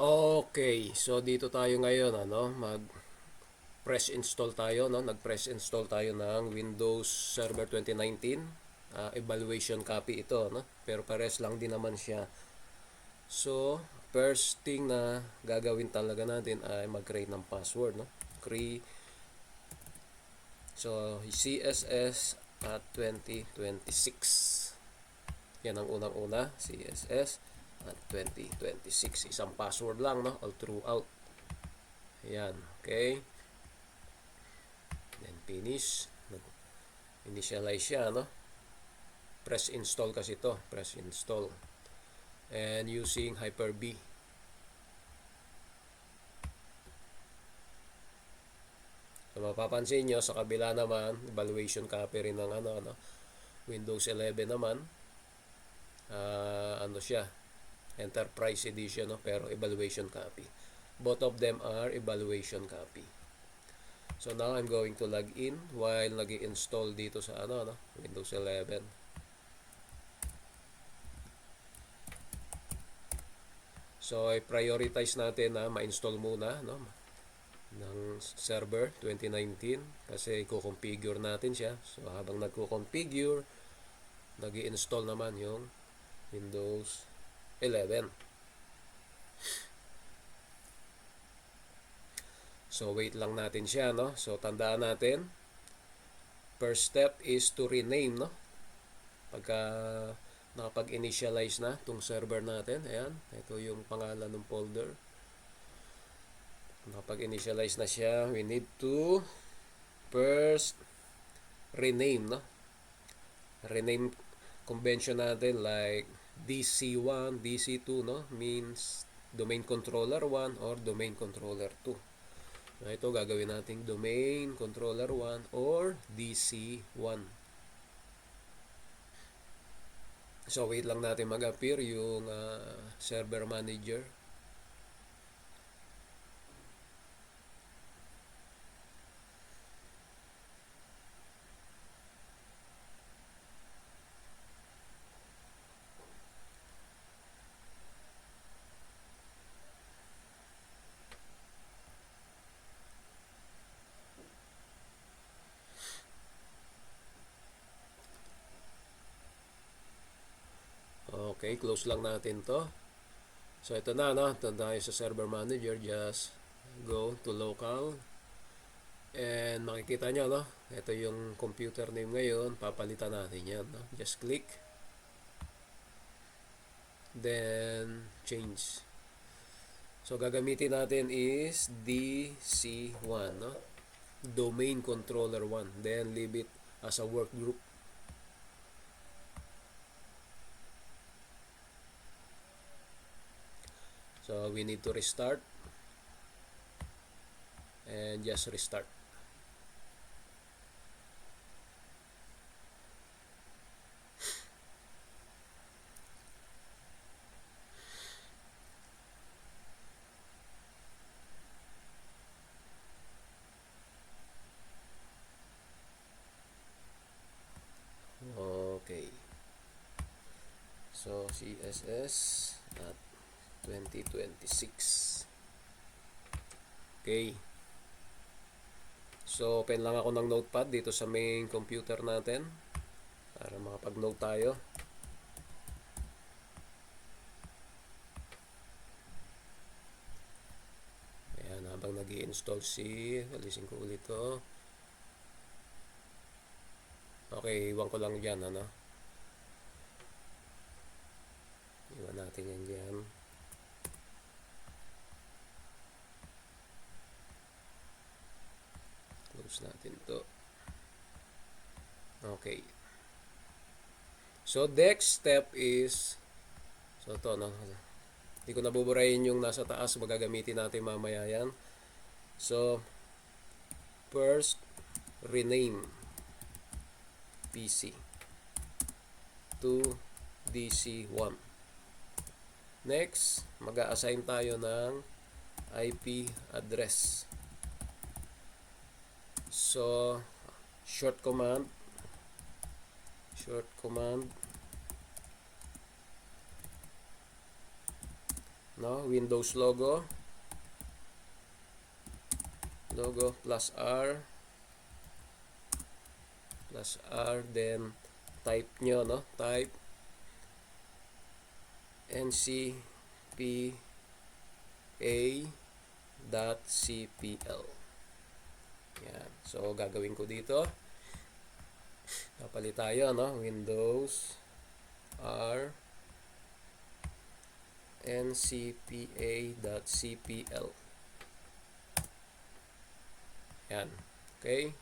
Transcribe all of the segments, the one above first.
Okay, so dito tayo ngayon mag press install tayo nag-press install tayo ng Windows Server 2019. Evaluation copy ito pero pares lang din naman siya. So, first thing na gagawin talaga natin ay mag-create ng password Create. So, CSS at 2026. Yan ang unang-una, CSS at 2026. Isang password lang all throughout. Ayan, okay. Then finish. Initialize siya Press install kasi to. Press install. And using Hyper-V. So mapapansin nyo sa kabila naman, evaluation copy rin ng Windows 11 naman. Siya, Enterprise Edition pero evaluation copy. Both of them are evaluation copy. So now I'm going to log in while nag-i-install dito sa Windows 11. So i-prioritize natin na ma-install muna ng server 2019 kasi i-configure natin siya. So habang nagko-configure, nag-i-install naman yung Windows 11. So wait lang natin siya So tandaan natin, first step is to rename Pagka nakapag-initialize na itong server natin, ayan, ito yung pangalan ng folder. Nakapag-initialize na siya, we need to first rename rename convention natin like DC1, DC2 means domain controller 1 or domain controller 2. Ito gagawin nating domain controller 1 or DC1. So wait lang natin mag-appear yung server manager. Okay, close lang natin to. So ito na ito tayo sa server manager. Just go to local. And makikita nyo ito yung computer name ngayon. Papalitan natin yan Just click. Then change. So gagamitin natin is DC1 Domain Controller 1. Then leave it as a work group. So we need to restart and just restart. Okay. So CSS at 2026. Okay. So open lang ako ng notepad dito sa main computer natin para makapag-note tayo. Ayan, habang nag-i-install alisin ko ulit to. Okay, iwan ko lang dyan iwan natin yan dyan. Close natin to. Okay. So next step is to hindi ko nabuburahin yung nasa taas, magagamitin natin mamaya yan. So first rename PC to DC1. Next, mag-a-assign tayo ng IP address. So short command no? Windows logo plus R, then type nyo, no? Type ncpa.cpl. Yan. So, gagawin ko dito. Kapalit tayo, no? Windows R ncpa.cpl. Yan. Okay.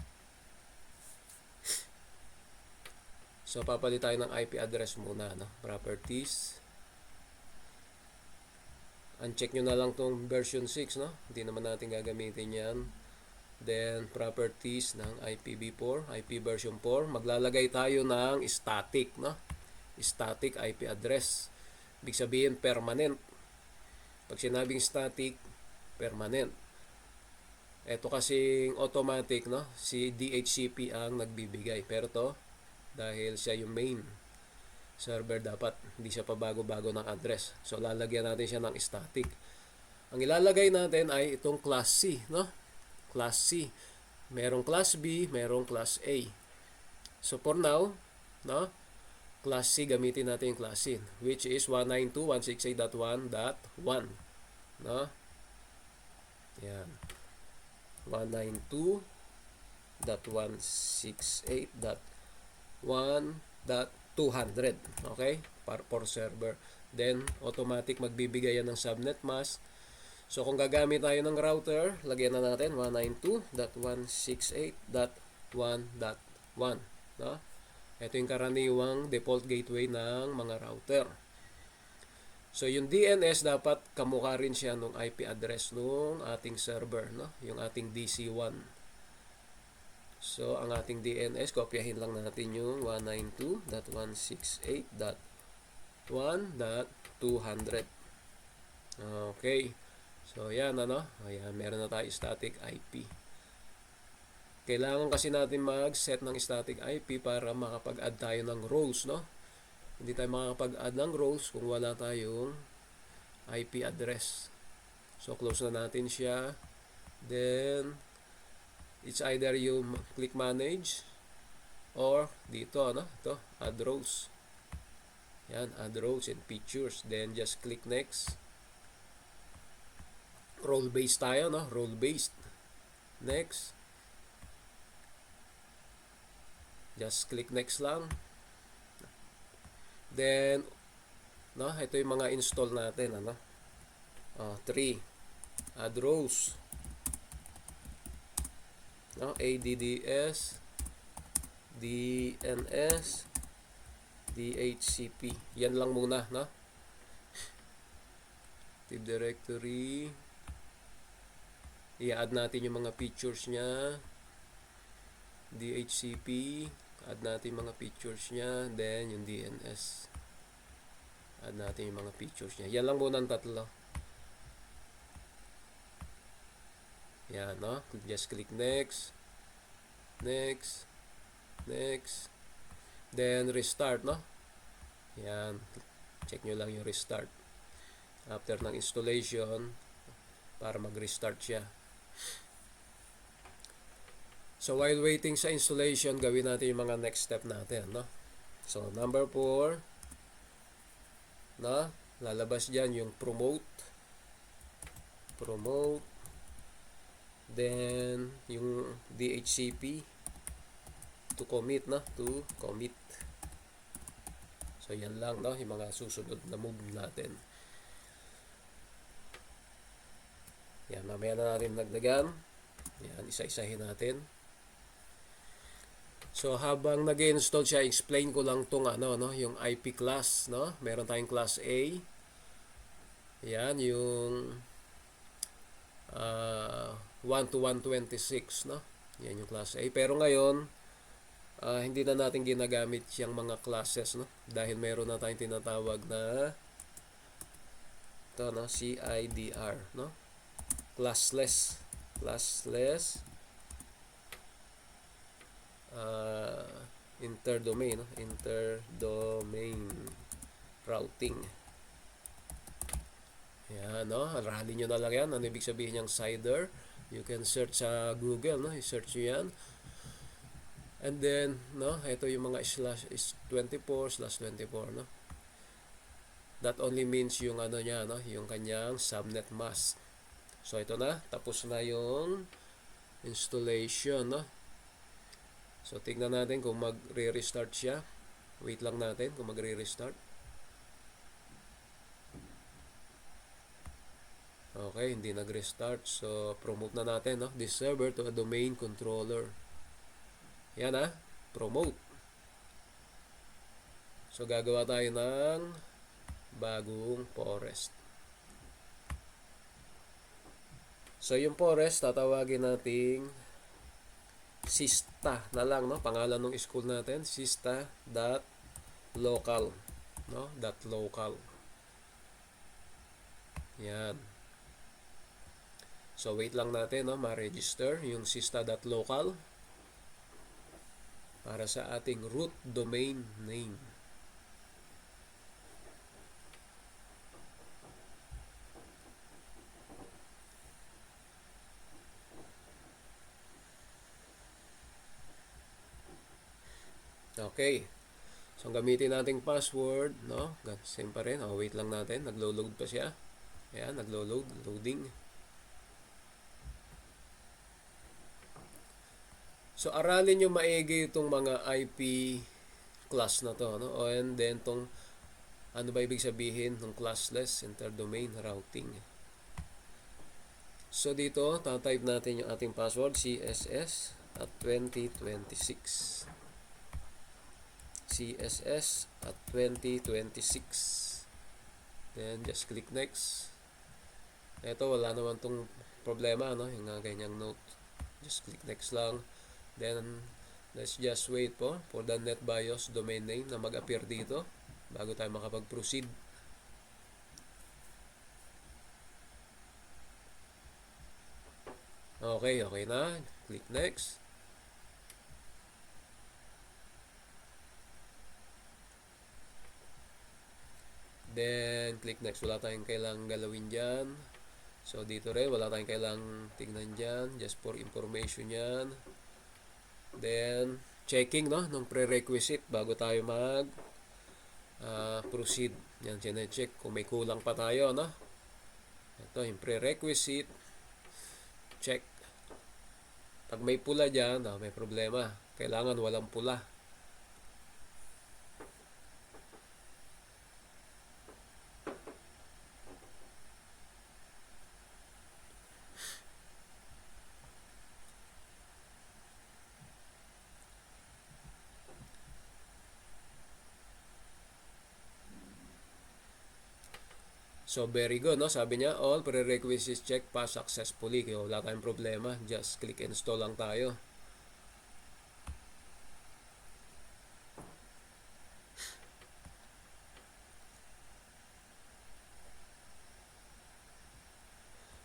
So, papalit tayo ng IP address muna, no? Properties. Uncheck nyo na lang tong version 6, no? Hindi naman natin gagamitin yan. Then, properties ng IPv4, IP version 4. Maglalagay tayo ng static, no? Static IP address. Ibig sabihin, permanent. Pag sinabing static, permanent. Ito kasing automatic, no? Si DHCP ang nagbibigay. Pero to, dahil siya yung main server, dapat hindi siya pabago-bago ng address. So, lalagyan natin siya ng static. Ang ilalagay natin ay itong class C, no? Class C. Merong class B, merong class A. So, for now, no? Class C, gamitin natin yung class C, which is 192.168.1.1, no? Yan. 192.168.1.200. Okay? For server. Then, automatic magbibigay yan ng subnet mask. So, kung gagamit tayo ng router, lagyan na natin 192.168.1.1. No? Ito yung karaniwang default gateway ng mga router. So, yung DNS dapat kamukha rin siya ng IP address ng ating server, no? Yung ating DC1. So, ang ating DNS, kopyahin lang natin yung 192.168.1.200. Okay. So, yan, ano? Ayan, meron na tayo static IP. Kailangan kasi natin mag-set ng static IP para makapag-add tayo ng roles, no? Hindi tayo makakapag-add ng roles kung wala tayong IP address. So, close na natin siya. Then, it's either you click manage or dito, no? Ito, add roles. Yan, add roles and features. Then, just click next. Role-based tayo, no? Role-based. Next. Just click next lang. Then, no, ito yung mga install natin, ano? 3. Add rows. No, ADDS, DNS, DHCP. Yan lang muna, no? Active Directory. I-add natin yung mga features niya. DHCP. Add natin yung mga features niya. Then, yung DNS. Add natin yung mga features niya. Yan lang muna ang tatlo. Yan, no? Just click next. Next. Next. Then, restart, no? Yan. Check nyo lang yung restart. After ng installation, para mag-restart siya. So, while waiting sa installation, gawin natin yung mga next step natin, no? So, number 4, no? Lalabas dyan yung promote. Then, yung DHCP to commit, no? To commit. So, yan lang, no? Yung mga susunod na move natin. Yan, mamaya na natin nagdagan. Yan, isa-isahin natin. So, habang nag-install siya, explain ko lang tong ano, no? Yung IP class, no? Meron tayong class A. Yan, yung 1 to 126, no? Yan yung class A. Pero ngayon, hindi na natin ginagamit yung mga classes, no? Dahil meron na tayong tinatawag na ito, no? CIDR, no? Classless interdomain, no? Interdomain routing. Yan, no? Aralin nyo na lang yan. Ano ibig sabihin niyang cider? You can search sa Google, no? I-search nyo yan. And then, no? Ito yung mga slash is 24/24, no? That only means yung ano niya, no? Yung kanyang subnet mask. So, ito na. Tapos na yung installation, no? So, tingnan natin kung magre-restart siya. Wait lang natin kung magre-restart. Okay, hindi nag-restart. So, promote na natin, no? This server to a domain controller. Yan, ha? Promote. So, gagawa tayo ng bagong forest. So, yung forest, tatawagin nating Sista na lang, no? Pangalan ng school natin, sista.local, no? .local. Yan. So, wait lang natin, no? Ma-register yung sista.local para sa ating root domain name. Okay. So, gamitin nating password, no? Same pa rin. Wait lang natin. Naglo-load pa siya. Ayan, naglo-load. Loading. So, aralin nyo maigi itong mga IP class na to, no? And then, itong ano ba ibig sabihin ng classless interdomain routing. So, dito, tatype natin yung ating password, CSS at 2026. CSS at 2026. Then, just click next. Ito, wala naman tong problema, no? Yung ganyang note. Just click next lang. Then, let's just wait for the NetBIOS domain name na mag-appear dito bago tayo makapag-proceed. Okay na. Click next. Then, click next. Wala tayong kailangang galawin dyan. So, dito rin, wala tayong kailangang tignan dyan. Just for information yan. Then, checking, no? Ng prerequisite bago tayo proceed. Yan, sinecheck kung may kulang pa tayo, no? Ito, yung prerequisite. Check. Pag may pula dyan, may problema. Kailangan walang pula. So, very good, no? Sabi niya, all prerequisites check pass successfully. Kaya wala tayong problema. Just click install lang tayo.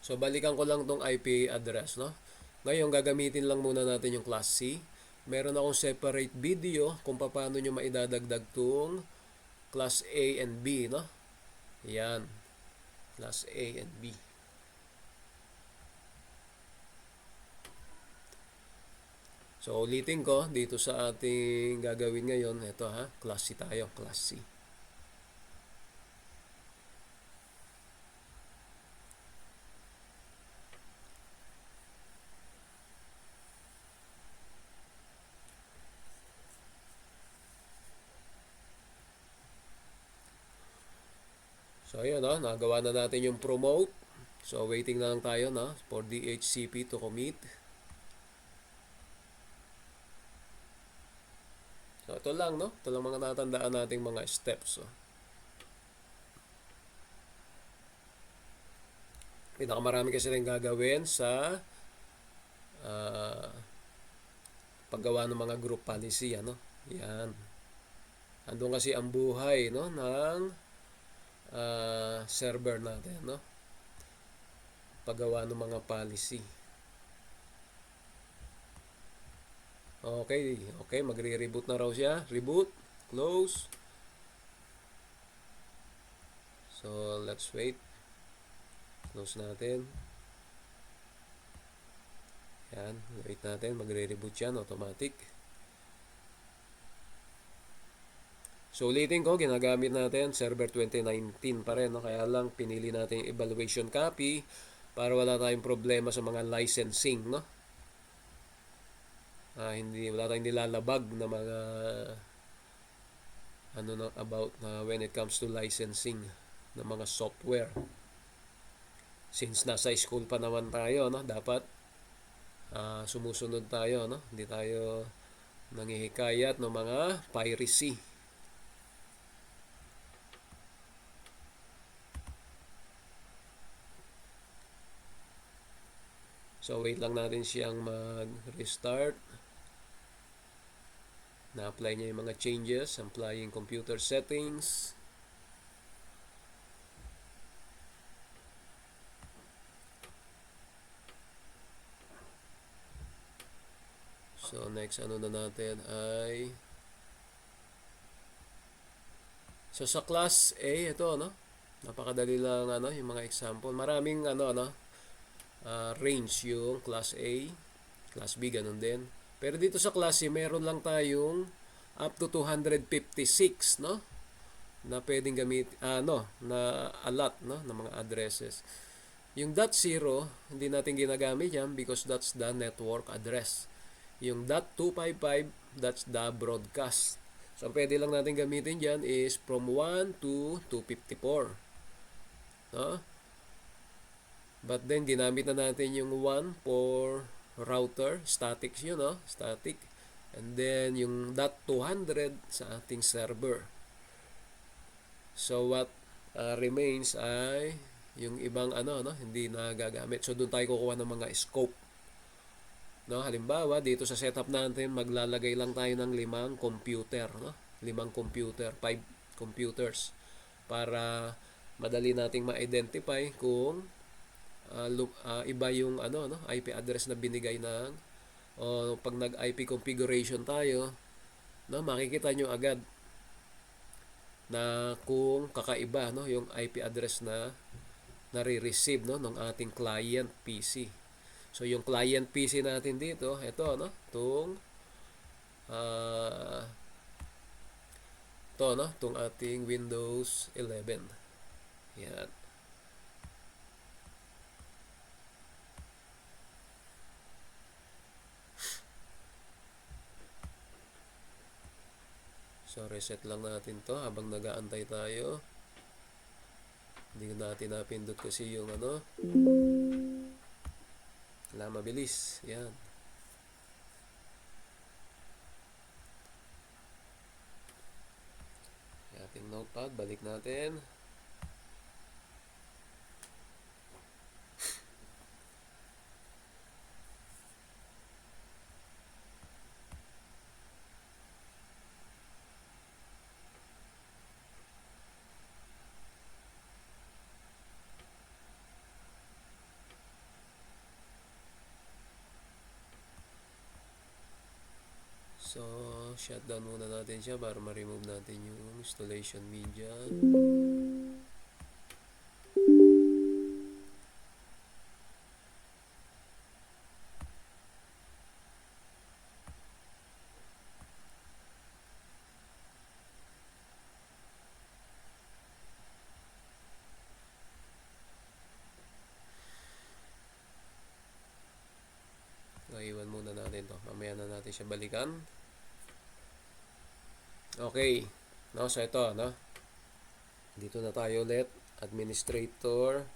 So, balikan ko lang tong IP address, no? Ngayon, gagamitin lang muna natin yung class C. Meron akong separate video kung paano nyo maidadagdag tong class A and B, no? Yan. Class A and B. So, ulitin ko dito sa ating gagawin ngayon. Ito ha, class C tayo, class C. So, ayun, no? Nagawa na natin yung promote. So, waiting na lang tayo, no? For DHCP to commit. So, ito lang, no? Ito lang mga natandaan nating mga steps. So. Pinakamarami kasi rin gagawin sa paggawa ng mga group policy, ano? Yan. Andun kasi ang buhay, no? Ng server natin, no? Paggawa ng mga policy. Okay, magre-reboot na raw siya. Reboot, close. So, let's wait. Close natin. Yan, wait natin, magre-reboot yan, automatic. So ulitin ko, ginagamit natin server 2019 pa rin, no? Kaya lang pinili natin yung evaluation copy para wala tayong problema sa mga licensing, no? Wala tayong nilalabag na mga about when it comes to licensing ng mga software. Since nasa school pa naman tayo, no? Dapat sumusunod tayo, no? Hindi tayo nangihikayat ng mga piracy. So wait lang natin siyang mag-restart. Na-apply niya yung mga changes, applying computer settings. So next na natin ay so sa class A ito, no? Napakadali lang yung mga example. Maraming range yung class A, class B ganun din. Pero dito sa class C meron lang tayong up to 256, no? Na pwedeng gamit na allot, no, ng mga addresses. Yung .0 hindi natin ginagamit yan because that's the network address. Yung .255 that's the broadcast. So pwede lang natin gamitin dyan is from 1 to 254, no? But then ginamit na natin yung 1 for router, statics yun, no? Static. And then yung .200 sa ating server. So what remains ay yung ibang hindi na gagamit. So doon tayo kukuha ng mga scope. No, halimbawa dito sa setup natin maglalagay lang tayo ng 5 computer, no? 5 computer, 5 computers para madali nating ma-identify kung iba yung IP address na binigay ng pag nag-IP configuration tayo, no, makikita nyo agad na kung kakaiba, no, yung IP address na nare-receive, no, ng ating client PC. So yung client PC natin dito, ito, no, itong ating Windows 11. Yan. So reset lang natin to habang nag-aantay tayo. Hindi natin napindot kasi yung wala, mabilis. Yan. Ating notepad, balik natin. So, shutdown muna natin siya para ma-remove natin yung installation media. Iwan muna natin to. Mamaya na natin siya balikan. Okay. No, so ito, no? Dito na tayo ulit. Administrator.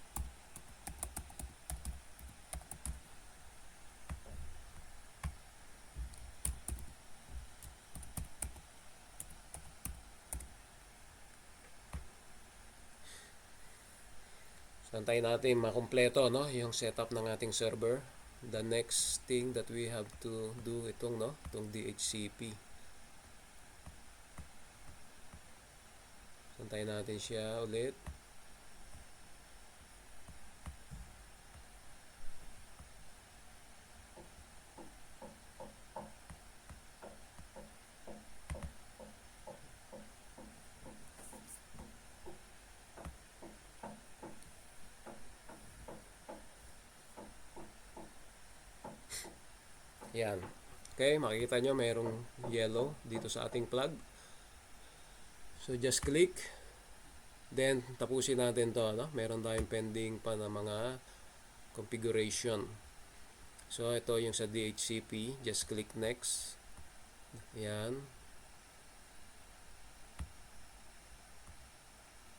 So, antayin natin makumpleto, no, yung setup ng ating server. The next thing that we have to do itong DHCP. Antayin natin siya ulit. Yan. Okay, makikita nyo mayroong yellow dito sa ating plug. So just click. Then tapusin natin to, no? Meron tayong pending pa na mga configuration. So ito yung sa DHCP, just click next. Yan.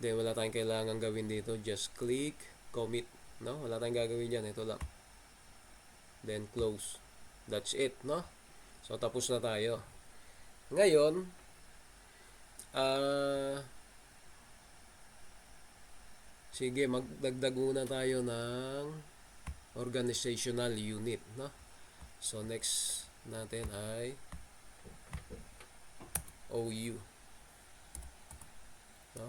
Then wala tayong kailangan gawin dito, just click commit, no? Wala tayong gagawin diyan, ito lang. Then close. That's it, no? So tapos na tayo. Ngayon, sige, magdagdag muna tayo ng organizational unit, no? So next natin ay OU, no?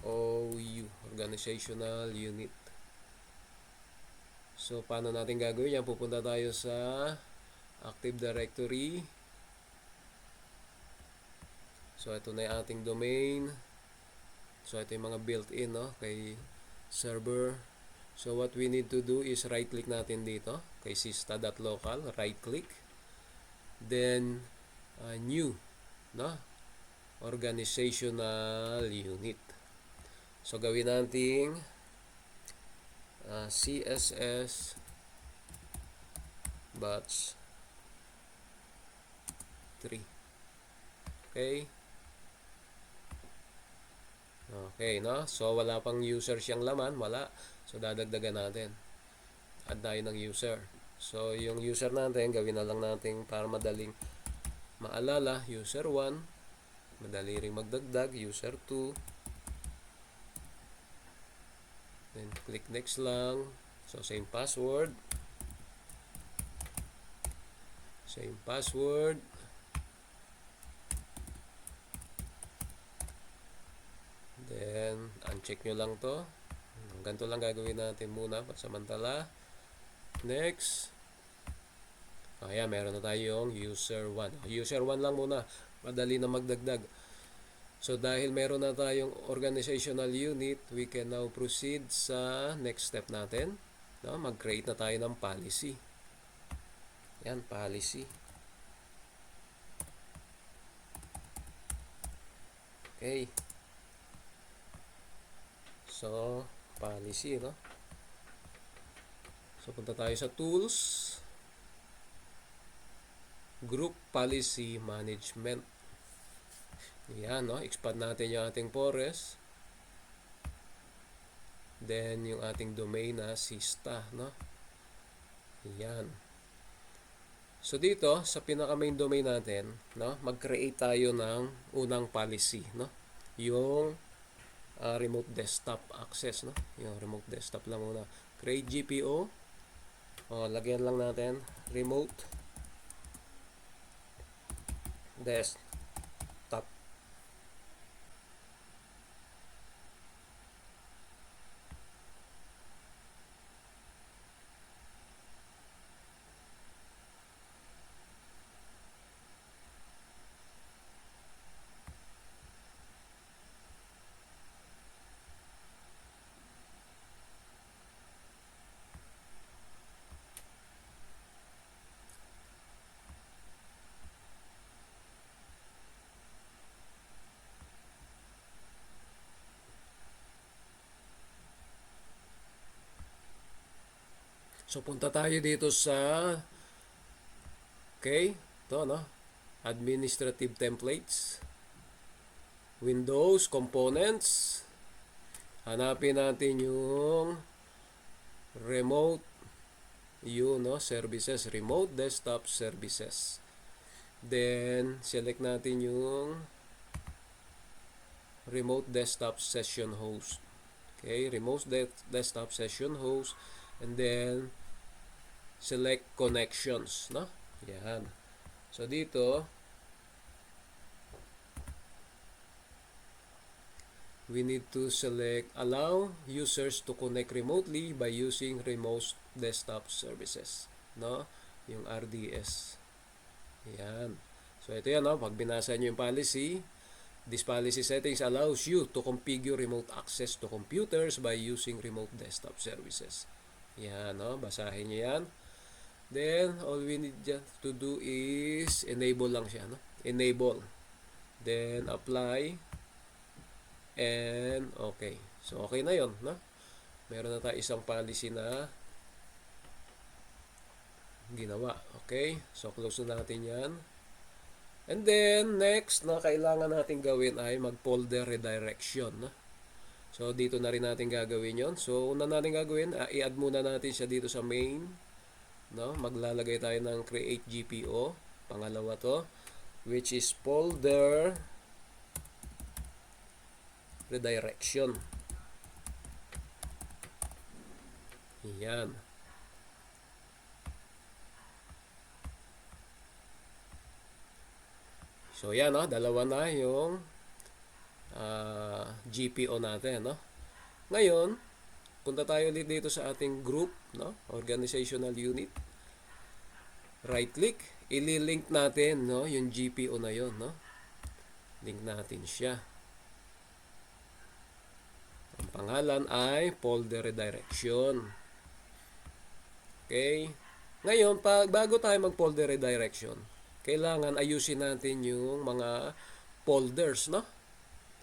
OU, organizational unit. So paano natin gagawin yan? Pupunta tayo sa Active Directory. So ito na yung ating domain. So ito yung mga built-in, no, kay server. So what we need to do is right click natin dito kay sista.local, right click. Then new, no, organizational unit. So gawin nating CSS batch 3. Okay. Okay, no? So wala pang user siyang laman, wala. So dadagdagan natin. Add tayo ng user. So yung user natin, gawin na lang natin para madaling maalala, user 1. Madali ring magdagdag, user 2. Then click next lang. So same password. Same password. Then uncheck nyo lang to. Ganito lang gagawin natin muna pansamantala. Next. Ayan, meron na tayong user 1. User 1 lang muna. Madali na magdagdag. So dahil meron na tayong organizational unit, we can now proceed sa next step natin. No? Mag-create na tayo ng policy. Yan, policy. Okay. So, policy, no? So punta tayo sa tools. Group policy management. Yan, no? Expand natin yung ating forest. Then, yung ating domain na sista, no? Yan. So, dito, sa pinaka-main domain natin, no? Mag-create tayo ng unang policy, no? Yung remote desktop access, no? Yung remote desktop lang muna. Create GPO. Lagyan lang natin remote desktop. So punta tayo dito sa ito, no? Administrative templates. Windows components. Hanapin natin yung remote no, services, remote desktop services. Then select natin yung remote desktop session host. Okay, remote desktop session host, and then select connections, no? Yan. So dito we need to select allow users to connect remotely by using remote desktop services, no? Yung RDS. Yan. So ito yan, no? Pag binasa nyo yung policy, this policy settings allows you to configure remote access to computers by using remote desktop services. Yan, no? Basahin nyo yan. Then, all we need just to do is enable lang siya, no? Enable. Then, apply. And, okay. So, okay na yon, no? Meron na tayo isang policy na ginawa. Okay? So, close na natin yan. And then, next na kailangan natin gawin ay mag-folder redirection, no? So, dito na rin natin gagawin yon. So, una natin gagawin, i-add muna natin siya dito sa main, no? Maglalagay tayo ng create GPO. Pangalawa to, which is folder redirection. Yan. So yan, no? Dalawa na yung GPO natin, no? Ngayon, punta tayo ulit dito sa ating group, no? Organizational unit. Right click, ililink natin, no, yung GPO na yon, no? Link natin siya. Ang pangalan ay folder redirection. Okay? Ngayon, bago tayo mag-folder redirection, kailangan ayusin natin yung mga folders, no?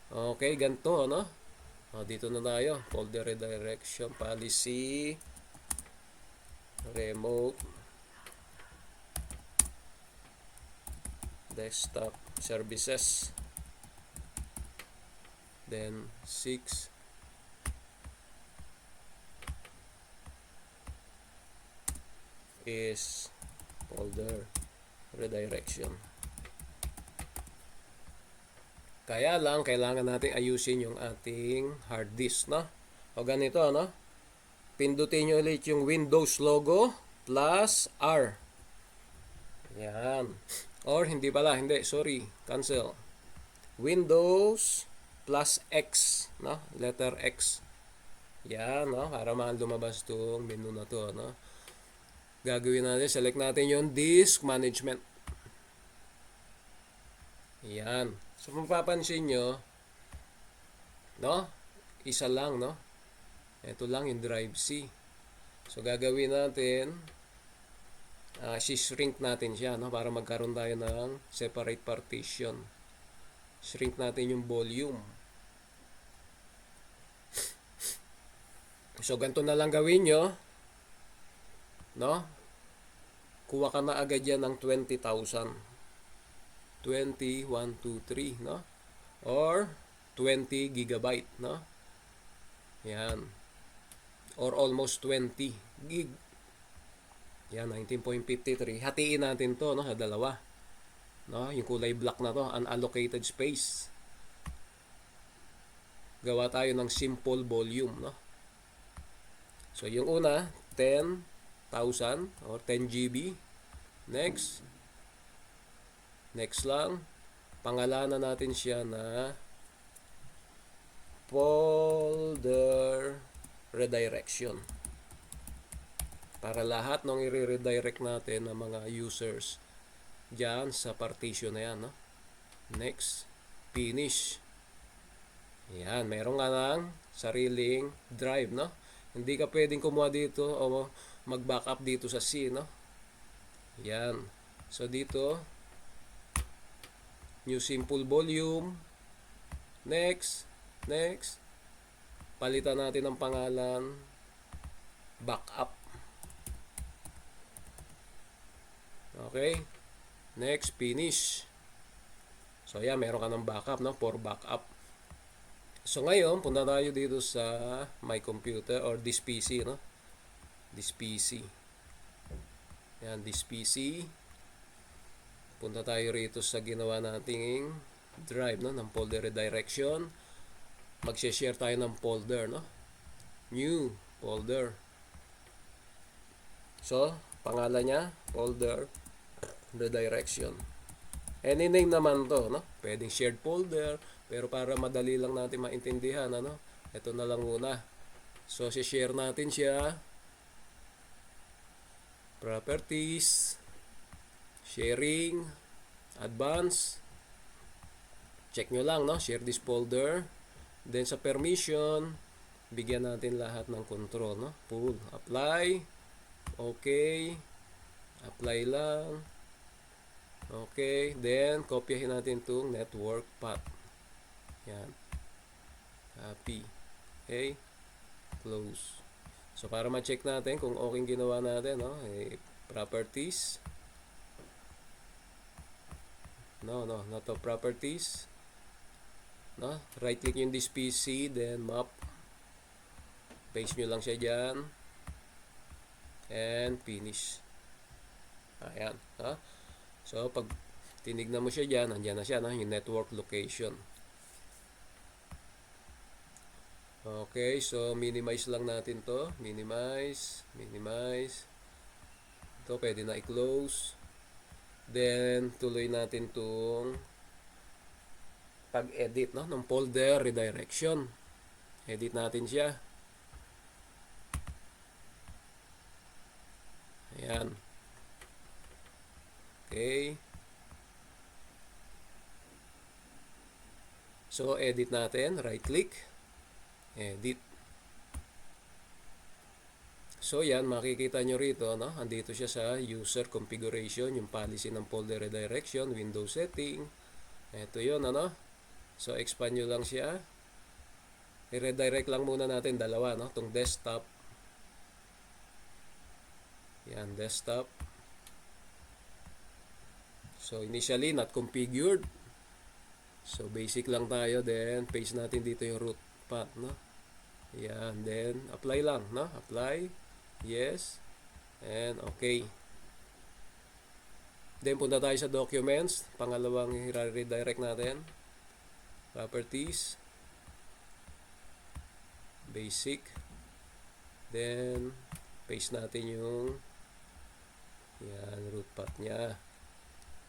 Okay, ganito, no? Dito na tayo. Folder redirection policy, remote, desktop services, then 6 is folder redirection. Kaya lang, kailangan natin ayusin yung ating hard disk, no? O ganito, no? Pindutin nyo ulit yung Windows logo plus R. Yan. Or hindi pala, hindi, sorry, cancel. Windows plus X, no? Letter X. Yan, no? Para lumabas itong menu na to, no? Gagawin natin, select natin yung disk management. Yan. So, mapapansin nyo, no? Isa lang, no? Ito lang yung drive C. So, gagawin natin, shrink natin siya, no? Para magkaroon tayo ng separate partition. Shrink natin yung volume. So, ganito na lang gawin nyo, no? Kuha ka na agad yan ng 20,000. 20, 1, 2, 3, no? Or 20 gigabyte, no? Yan. Or almost 20 gig. Yan, 19.53. Hatiin natin to, no? Sa dalawa. No? Yung kulay black na to, unallocated space. Gawa tayo ng simple volume, no? So, yung una, 10,000 or 10 GB. Next. Next lang, pangalanan natin siya na folder redirection. Para lahat ng i-redirect natin ng mga users dyan sa partition na yan, no? Next, finish. Yan, meron nga ng sariling drive, no? Hindi ka pwedeng kumuha dito o mag-backup dito sa C, no? Yan. So, dito, new simple volume. Next. Next. Palitan natin ang pangalan. Backup. Okay. Next. Finish. So, yan. Meron ka ng backup, no? For backup. So, ngayon, punta tayo dito sa my computer or this PC, no? This PC. Yan. This PC. Punta tayo rito sa ginawa nating drive, no, ng folder redirection. Mag-share tayo ng folder, no? New folder. So, pangalan niya, folder redirection. Any name naman to, no? Pwedeng shared folder, pero para madali lang natin maintindihan, ano? Ito na lang muna. So, share natin siya. Properties. Sharing, advance, check nyo lang, no? Share this folder. Then sa permission, bigyan natin lahat ng control, no? Full, apply, okay, Apply lang. Okay, then kopyahin natin itong network path. Yan. Copy. Okay, close. So para ma-check natin kung okay ginawa natin, no? Properties. No, not to properties. No, right click yung this PC, then map. Paste nyo lang siya dyan. And finish. Ayan. Ha? So, pag tinignan mo siya dyan, andyan na siya, no? Yung network location. Okay, so minimize lang natin to. Minimize. Ito, pwede na i-close. Then, tuloy natin itong pag-edit, no? Ng folder redirection. Edit natin siya. Ayan. Okay. So, edit natin. Right click. Edit. So, yan. Makikita nyo rito, no? Andito siya sa user configuration. Yung policy ng folder redirection. Windows setting. Ito yun, ano? So, expand nyo lang siya. I-redirect lang muna natin dalawa, no? Itong desktop. Yan, desktop. So, initially, not configured. So, basic lang tayo. Then, paste natin dito yung root path, no? Yan, then, apply lang, no? Apply. Yes. And, okay. Then, punta tayo sa documents. Pangalawang i-redirect natin. Properties. Basic. Then, paste natin yung yan, root path niya.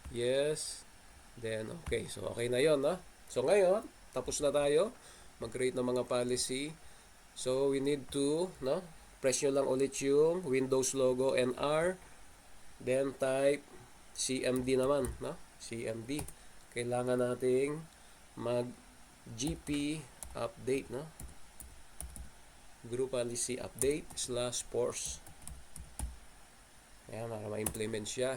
Yes. Then, okay. So, okay na yon, no? So, ngayon, tapos na tayo mag-create ng mga policy. So, we need to, no? Press nyo lang ulit yung Windows logo NR. Then, type CMD naman, no? CMD. Kailangan nating mag-GP update, no? Group policy update /force. Ayan, para ma-implement siya.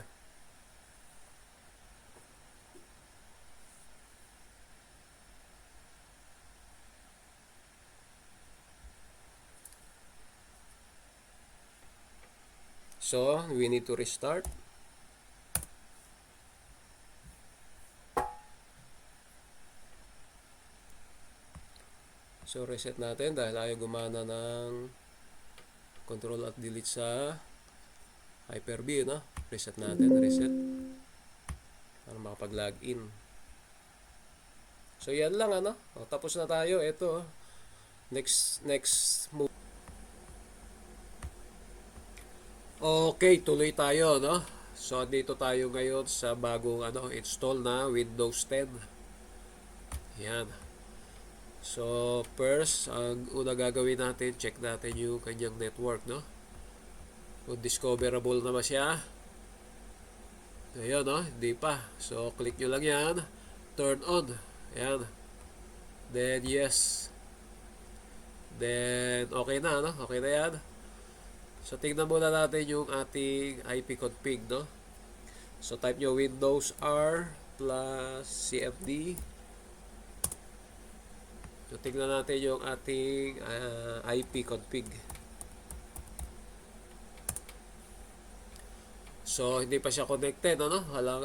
So, we need to restart. So, reset natin dahil ayaw gumana ng Control at Delete sa Hyper-V, no? Reset natin, reset. Para makapag-login. So, yan lang, ano? O, tapos na tayo. Ito, next move. Okay, tuloy tayo, no? So, dito tayo ngayon sa bagong, install na Windows 10. Yan. So, first, ang una gagawin natin, check natin yung kanyang network, no? Kung discoverable naman siya. Ayan, no? Hindi pa. So, click nyo lang yan. Turn on. Ayan. Then, yes. Then, okay na, no? Okay na yan. So, tingnan muna natin yung ating IP config, no? So, type nyo Windows R plus CMD. So, tingnan natin yung ating IP config. So, hindi pa siya connected, no? Walang,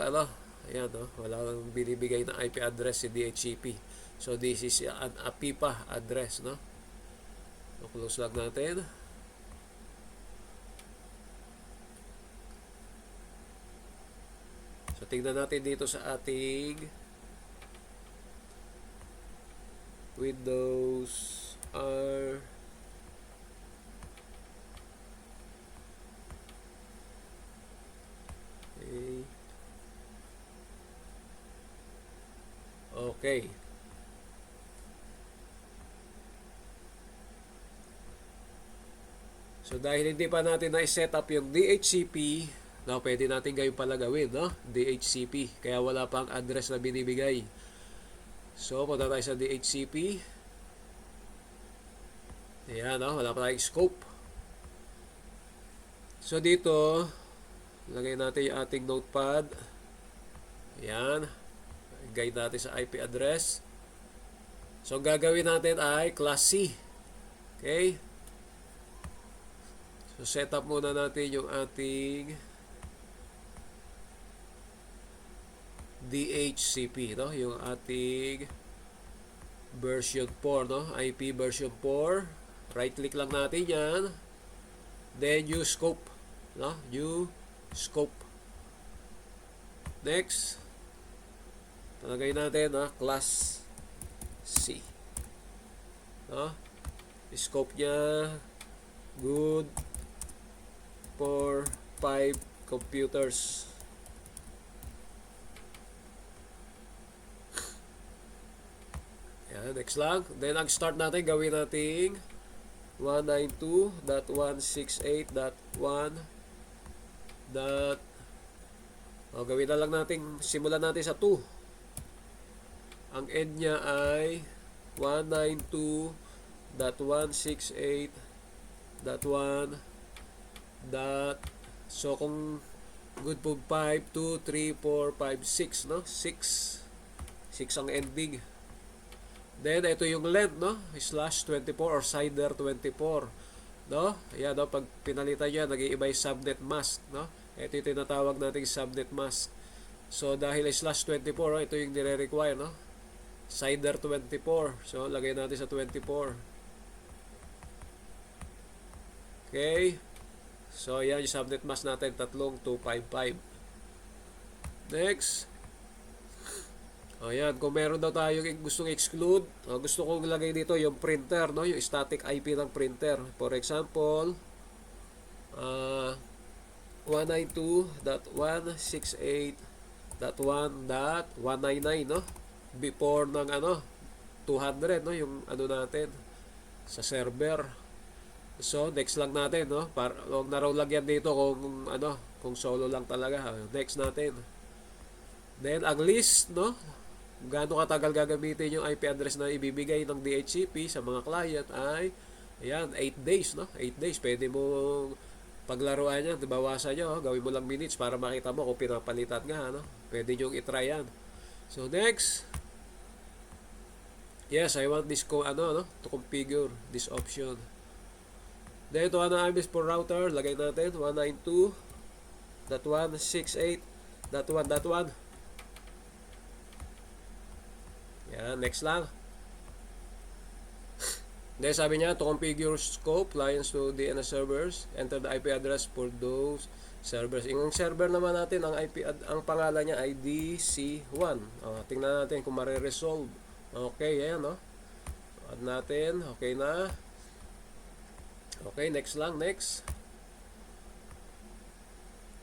ayan, no? Walang binibigay na IP address si DHCP. So, this is an APIPA address, no? So, close lang natin. So, tingnan natin dito sa ating Windows R okay. So, dahil hindi pa natin na-set up yung DHCP, no, pwede natin gayon pala gawin, no? DHCP. Kaya wala pang address na binibigay. So, punta tayo sa DHCP. Ayan, no? Wala pa tayong scope. So, dito, Lagay natin yung ating notepad. Ayan. Guide natin sa IP address. So, gagawin natin ay class C. Okay? So, set up muna natin yung ating DHCP, no? Yung ating version 4, no? IP version 4. Right-click lang natin yan. Then, use scope, no? Use scope. Next. Talagay natin, no? Class C. No? Scope niya good for 5 computers. Yan, next lang. Then, ang start natin, gawin natin 192.168.1. Gawin na lang natin, simulan natin sa 2. Ang end niya ay 192.168.1. So, kung good po 5, 2, 3, 4, 5, 6, no? 6 ang ending. Then, ito yung length, no? /24 or /24, no? Ayan, no? Pag pinalitan niya, nag-iiba yung subnet mask, no? Ito yung tinatawag nating subnet mask. So, dahil /24, no? Ito yung nire-require, no? /24. So, lagay natin sa 24. Okay. So, ayan yung subnet mask natin, 3255. Next. Ayan, kung meron daw tayong gustong exclude, gusto kong ilagay dito yung printer, no? Yung static IP ng printer. For example, 192.168.1.199, no? Before ng 200, no? Yung natin sa server. So, next lang natin, no? Huwag na raw lagyan dito kung solo lang talaga. Next natin. Then, ang list, no? Gaano katagal gagamitin yung IP address na ibibigay ng DHCP sa mga client ay, ayan, 8 days, no? 8 days. Pwede mo paglaruan yan, bawasan nyo, gawin mo lang minutes para makita mo kung pinapalitan nga, no? Pwede nyo itry yan. So, next. Yes, I want this to configure this option. Then, ito IMS for router. Lagay natin 192.168.1.1. Yan, next lang. Then sabi niya, to configure scope, clients to DNS servers, enter the IP address for those servers. Yung server naman natin, ang pangalan niya ay DC1. Tingnan natin kung mare-resolve. Okay, ayan, no? Add natin, okay na. Okay, next lang, next.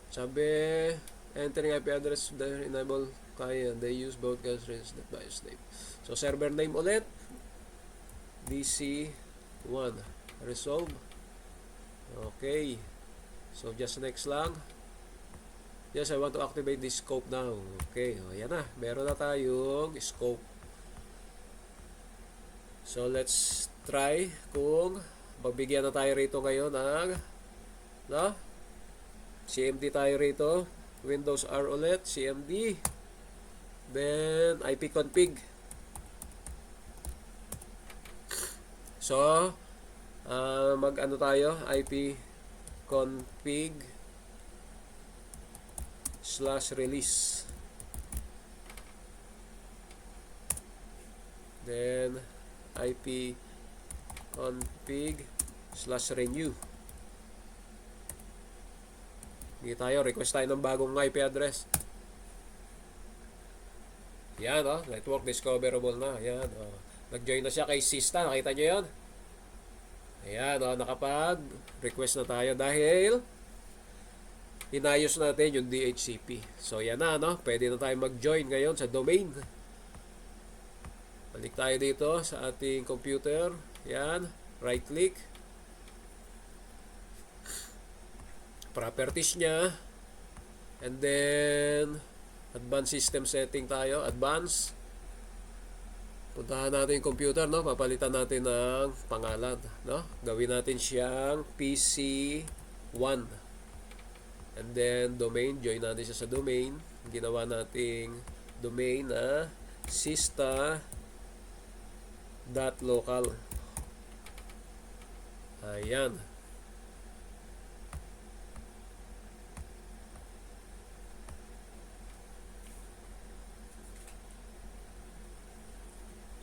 Sabi, entering IP address, enable kaya they use both caches by name. So, server name ulit. DC1. Resolve. Okay. So, just next lang. Yes, I want to activate this scope now. Okay. Ayan na. Meron na tayong scope. So, let's try kung magbigyan na tayo rito ngayon ng CMD tayo rito. Windows R ulit. CMD. Then, IP config. So, tayo, IP config /release. Then, IP config /renew. Hindi tayo, request tayo ng bagong IP address. Yan, network discoverable na. Yan, nag-join na siya kay Sista. Nakita nyo yun? Ayan, nakapag-request na tayo dahil inayos natin yung DHCP. So, yan na, pwede na tayo mag-join ngayon sa domain. Balik tayo dito sa ating computer. Yan, right-click. Properties niya. And then, advanced system setting tayo. Advanced. Puntahan natin yung computer, papalitan natin ng pangalan, Gawin natin siyang PC1. And then domain, join natin siya sa domain. Ginawa nating domain na sista.local. Ayan.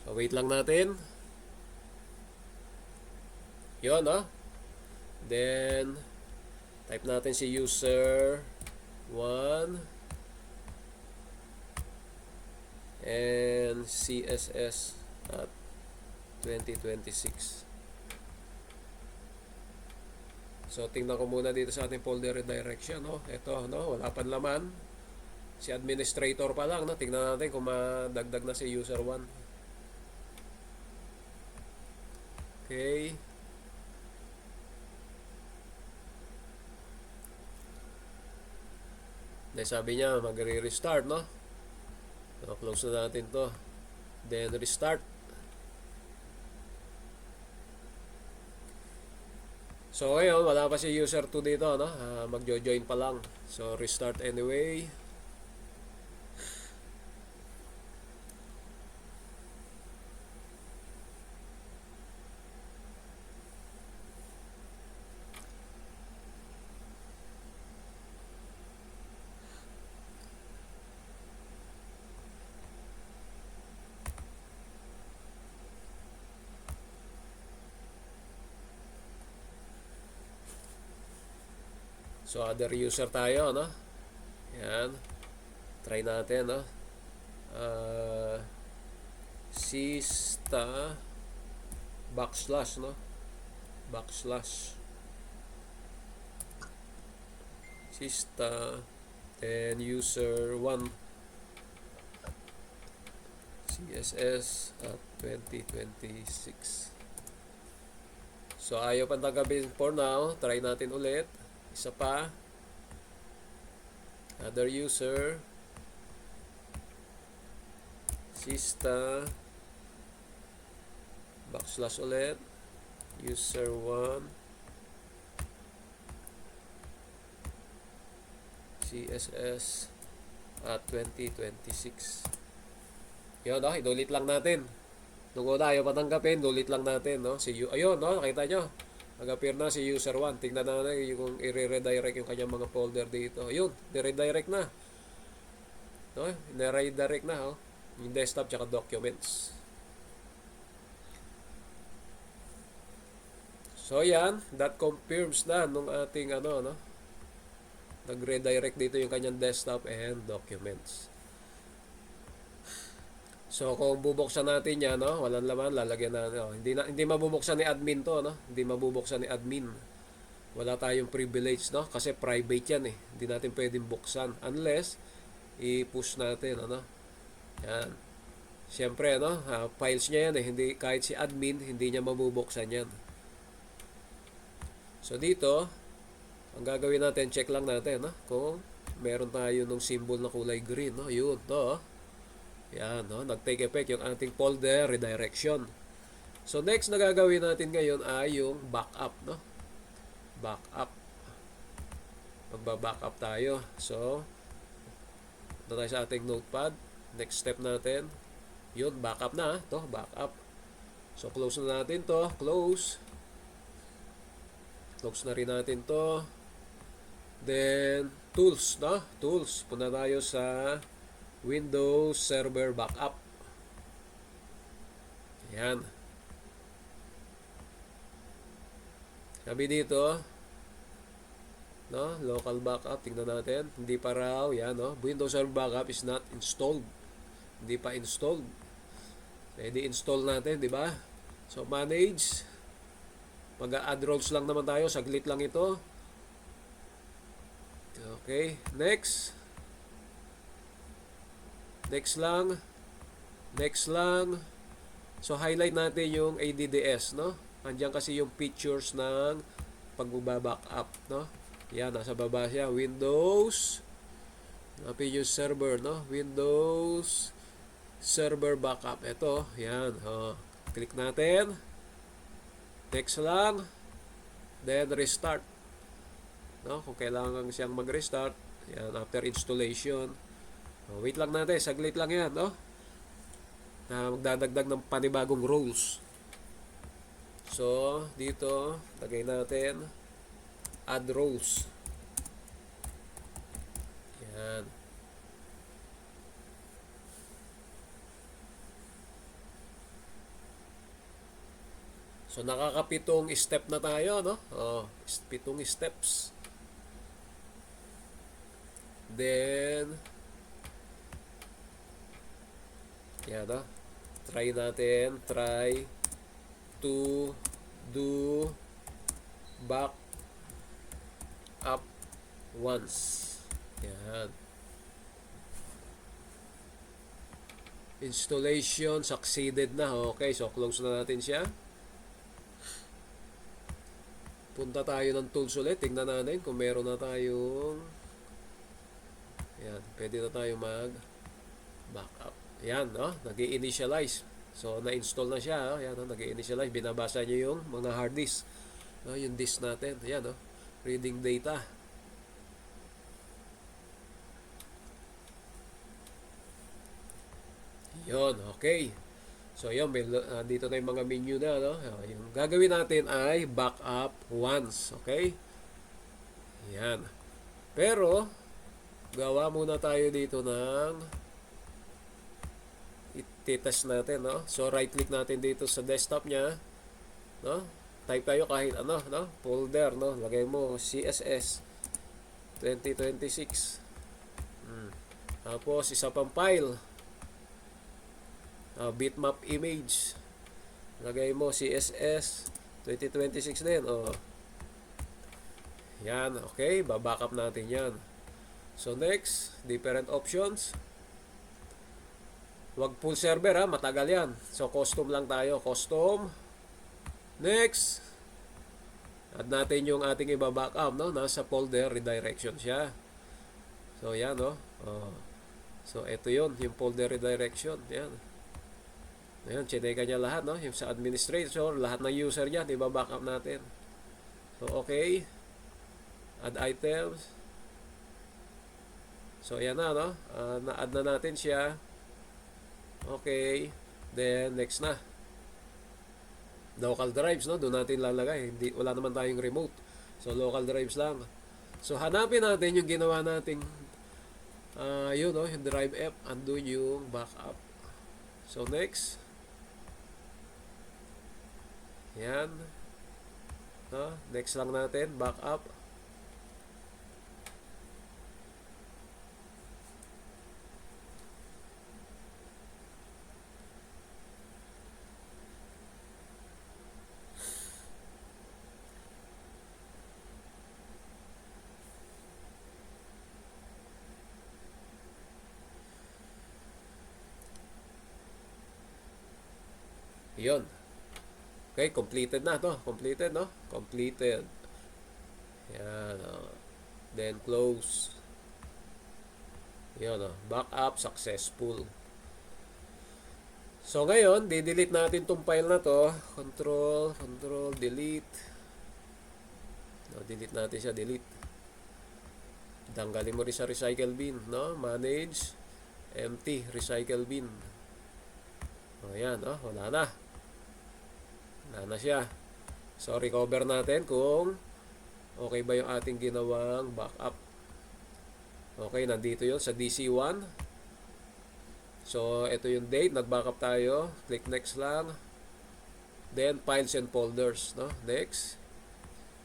So wait lang natin. Yun, no? Then type natin si user 1 and CSS at 2026. So tingnan ko muna dito sa ating folder redirection, no? Ito, no? Wala pa laman. Si administrator pa lang, no? Tingnan natin kung madagdag na si user 1. Okay. Then sabi niya magre-restart, no? So, close na natin to. Then restart. So ngayon wala pa si user 2 dito, no? Magjo-join pa lang. So restart anyway. So other user tayo, no? Yan. Try natin, no? Sista backslash, no? Backslash sista then user 1 CSS at 2026. So ayaw pang tanggapin for now. Try natin ulit. Isa pa. Other user. Sista. Backslash ulit. User 1. CSS at 2026. Yun, no? Inulit lang natin. Nung una ayaw patanggapin, inulit lang natin, no? Ayun, no? Nakita nyo? Nag-appear na si user 1. Tingnan natin kung i-redirect yung kanyang mga folder dito. Ayun, i-redirect na. No? I-redirect na, oh. Yung desktop tsaka documents. So, yan. That confirms na nung ating, no? Nag-redirect dito yung kanyang desktop and documents. So kung bubuksan natin yan, no, walang laman, lalagyan na, no, hindi mabubuksan ni admin to, no? Hindi mabubuksan ni admin. Wala tayong privilege, no? Kasi private yan eh. Hindi natin pwedeng buksan unless i-push natin, ano? Yan. Siyempre, no, files niya yan eh. Hindi, kahit si admin, hindi niya mabubuksan yan. So dito, ang gagawin natin, check lang natin, no? Kung meron tayo ng symbol na kulay green, no? Yun, to. Yan, no? Nag-take effect yung ating folder redirection. So, next na gagawin natin ngayon ay yung backup, no? Backup. Magba-backup tayo. So, ito tayo sa ating notepad. Next step natin. Yun, backup na. To, backup. So, close na natin to. Close. Close na rin natin to. Then, tools, no? Tools. Punta tayo sa Windows Server Backup. Yan. Sabi dito, no, local backup, tingnan natin. Hindi pa raw, yan, no. Windows Server Backup is not installed. Hindi pa installed. Pwede install natin, di ba? So manage. Mag-add roles lang naman tayo, saglit lang ito. Okay, next. Next lang. Next lang. So, highlight natin yung ADDS, no? Andiyan kasi yung features ng pag-backup, no? Yan, nasa baba siya. Windows. Napin yung server, no? Windows Server Backup. Ito, yan. Oh. Click natin. Next lang. Then, restart. no? Kung kailangan siyang mag-restart, yan, after installation. Wait lang natin, saglit lang yan, no? Na magdadagdag ng panibagong roles. So, dito, lagay natin add roles. Yan. So, nakakapitong step na tayo, no? Pitong steps. Then, yan, no? Try natin. Try to do back up once. Yan. Installation succeeded na. Okay, so close na natin siya. Punta tayo ng tools ulit. Tingnan natin kung meron na tayong yan, pwede na tayo mag backup. Yan, no? Nag-i-initialize. So, na-install na siya. Yan, no? Nag-i-initialize. Binabasa nyo yung mga hard disk. No? Yung disk natin. Yan, no? Reading data. Yon, okay. So, yun, dito na yung mga menu na, no? Yung gagawin natin ay backup once, okay? Yan. Pero, gawa muna tayo dito ng ititest natin, no? So, right-click natin dito sa desktop niya, no? Type tayo kahit ano, no? Folder, no? Lagay mo CSS 2026. Tapos, isa pang file. Bitmap image. Lagay mo CSS 2026 din. Yan, okay. Babackup natin yan. So, next, different options. Wag full server, ha. Matagal yan. So, custom lang tayo. Custom. Next. Add natin yung ating ibabackup, no? Nasa folder, redirection siya. So, yan, no? So, ito yun. Yung folder redirection. Yan. Ayan, chineka niya lahat, no? Yung sa administrator, lahat ng user niya, ibabackup natin. So, okay. Add items. So, ayan na, no? Na-add na natin siya. Okay. Then, next na. Local drives, no? Doon natin lalagay. Wala naman tayong remote. So, local drives lang. So, hanapin natin yung ginawa nating yun, no? Yung drive F. Andun yung backup. So, next. Yan. No? Next lang natin. Backup. Yun. Okay, completed na to. Completed, no? Completed. Yan. Then close. Yan, backup successful. So, ngayon, di-delete natin tong file na to. Control, delete. Delete natin siya, delete. Tanggalin mo rin sa recycle bin, no? Manage, empty, recycle bin. Ayan, wala na. Wala na siya. So, recover natin kung okay ba yung ating ginawang backup. Okay, nandito yun sa DC1. So, ito yung date. Nag-backup tayo. Click next lang. Then, files and folders. No? Next.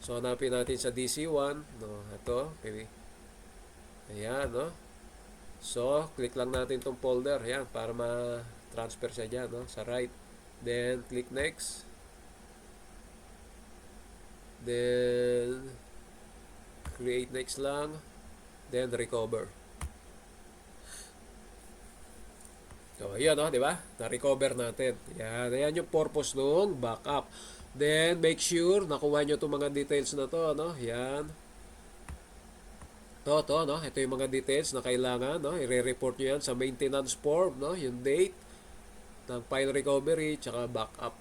So, hanapin natin sa DC1. No? Ito. Okay. Ayan, no? So, click lang natin itong folder. Ayan, para ma-transfer siya dyan, no? Sa right. Then, click next. Then, create next lang. Then, recover. So, ayan, di ba? Na-recover natin. Yan. Ayan yung purpose ng backup. Then, make sure nakuha nyo itong mga details na to, no? Yan. To, no? Ito yung mga details na kailangan, no? I-report nyo yan sa maintenance form, no? Yung date ng file recovery, tsaka backup.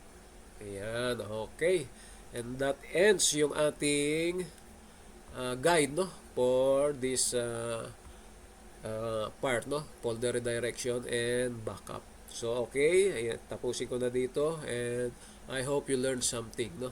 Ayan, okay. And that ends yung ating guide, no, for this part, no, folder redirection and backup. So okay, ayan, tapusin ko na dito, and I hope you learned something, no.